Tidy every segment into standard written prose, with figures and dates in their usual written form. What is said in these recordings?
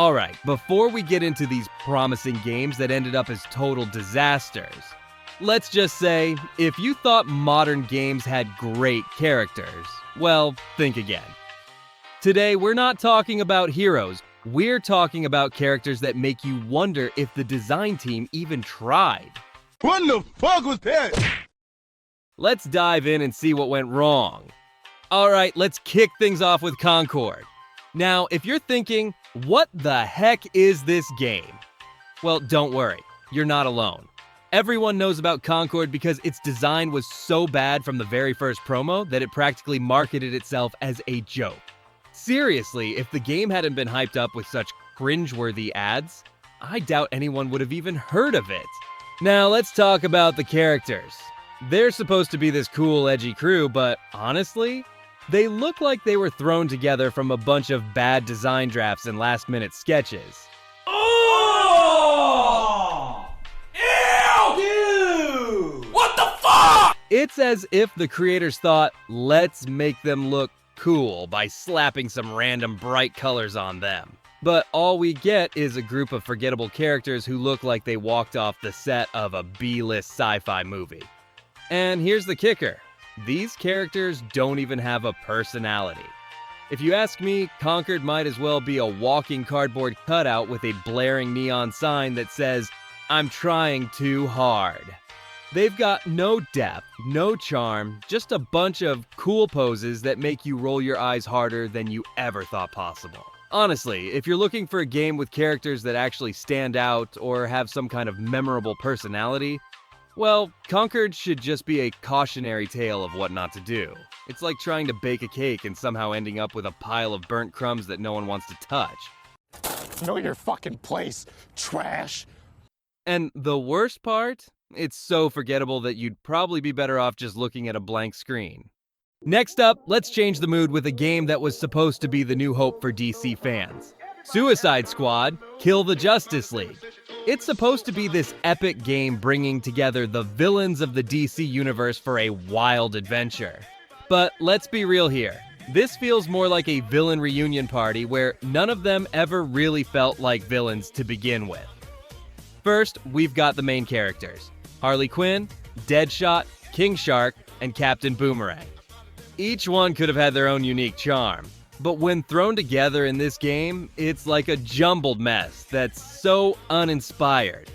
Alright, before we get into these promising games that ended up as total disasters, let's just say, if you thought modern games had great characters, well, think again. Today, we're not talking about heroes, we're talking about characters that make you wonder if the design team even tried. What the fuck was that? Let's dive in and see what went wrong. Alright, let's kick things off with Concord. Now, if you're thinking, what the heck is this game? Well, don't worry, you're not alone. Everyone knows about Concord because its design was so bad from the very first promo that it practically marketed itself as a joke. Seriously, if the game hadn't been hyped up with such cringeworthy ads, I doubt anyone would have even heard of it. Now, let's talk about the characters. They're supposed to be this cool, edgy crew, but honestly, they look like they were thrown together from a bunch of bad design drafts and last-minute sketches. Oh! Ew! Dude! What the fuck? It's as if the creators thought, let's make them look cool by slapping some random bright colors on them. But all we get is a group of forgettable characters who look like they walked off the set of a B-list sci-fi movie. And here's the kicker. These characters don't even have a personality. If you ask me, Concord might as well be a walking cardboard cutout with a blaring neon sign that says, "I'm trying too hard." They've got no depth, no charm, just a bunch of cool poses that make you roll your eyes harder than you ever thought possible. Honestly, if you're looking for a game with characters that actually stand out or have some kind of memorable personality, well, Concord should just be a cautionary tale of what not to do. It's like trying to bake a cake and somehow ending up with a pile of burnt crumbs that no one wants to touch. Know your fucking place, trash. And the worst part? It's so forgettable that you'd probably be better off just looking at a blank screen. Next up, let's change the mood with a game that was supposed to be the new hope for DC fans. Suicide Squad: Kill the Justice League. It's supposed to be this epic game bringing together the villains of the DC universe for a wild adventure. But let's be real here. This feels more like a villain reunion party where none of them ever really felt like villains to begin with. First, we've got the main characters: Harley Quinn, Deadshot, King Shark, and Captain Boomerang. Each one could have had their own unique charm, but when thrown together in this game, it's like a jumbled mess that's so uninspired.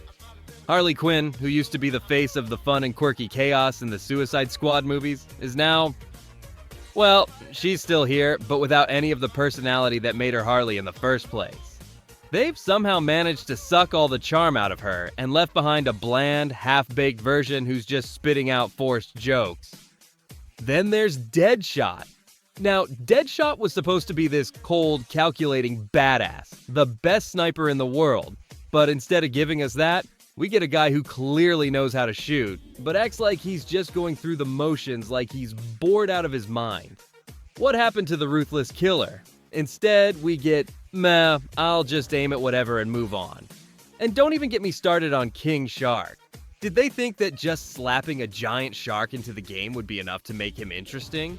Harley Quinn, who used to be the face of the fun and quirky chaos in the Suicide Squad movies, is now, well, she's still here, but without any of the personality that made her Harley in the first place. They've somehow managed to suck all the charm out of her and left behind a bland, half-baked version who's just spitting out forced jokes. Then there's Deadshot. Now, Deadshot was supposed to be this cold, calculating badass, the best sniper in the world, but instead of giving us that, we get a guy who clearly knows how to shoot, but acts like he's just going through the motions like he's bored out of his mind. What happened to the ruthless killer? Instead, we get, meh, I'll just aim at whatever and move on. And don't even get me started on King Shark. Did they think that just slapping a giant shark into the game would be enough to make him interesting?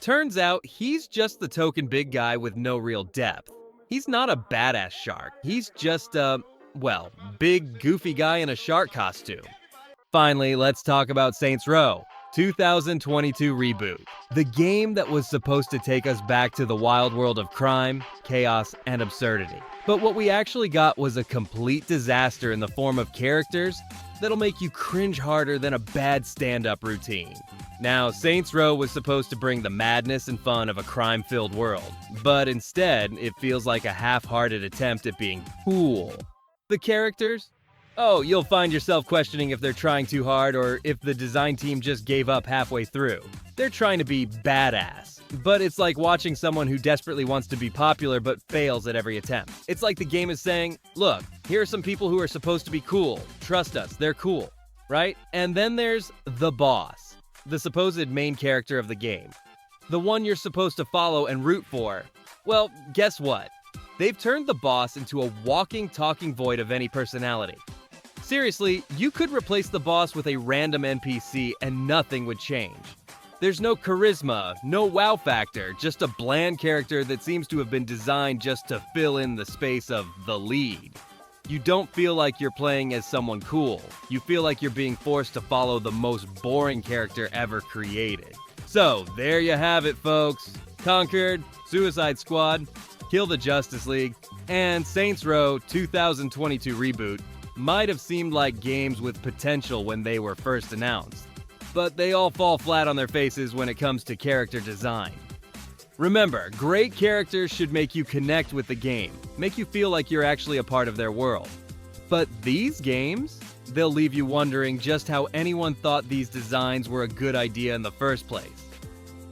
Turns out, he's just the token big guy with no real depth. He's not a badass shark, he's just a, well, big goofy guy in a shark costume. Finally, let's talk about Saints Row 2022 reboot. The game that was supposed to take us back to the wild world of crime, chaos, and absurdity. But what we actually got was a complete disaster in the form of characters that'll make you cringe harder than a bad stand-up routine. Now, Saints Row was supposed to bring the madness and fun of a crime-filled world, but instead, it feels like a half-hearted attempt at being cool. The characters? Oh, you'll find yourself questioning if they're trying too hard or if the design team just gave up halfway through. They're trying to be badass, but it's like watching someone who desperately wants to be popular but fails at every attempt. It's like the game is saying, look, here are some people who are supposed to be cool. Trust us, they're cool, right? And then there's the boss, the supposed main character of the game. The one you're supposed to follow and root for. Well, guess what? They've turned the boss into a walking, talking void of any personality. Seriously, you could replace the boss with a random NPC and nothing would change. There's no charisma, no wow factor, just a bland character that seems to have been designed just to fill in the space of the lead. You don't feel like you're playing as someone cool. You feel like you're being forced to follow the most boring character ever created. So, there you have it, folks. Conquered, Suicide Squad, Kill the Justice League, and Saints Row 2022 Reboot might have seemed like games with potential when they were first announced, but they all fall flat on their faces when it comes to character design. Remember, great characters should make you connect with the game, make you feel like you're actually a part of their world. But these games? They'll leave you wondering just how anyone thought these designs were a good idea in the first place.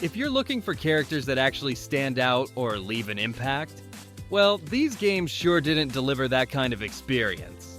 If you're looking for characters that actually stand out or leave an impact, well, these games sure didn't deliver that kind of experience.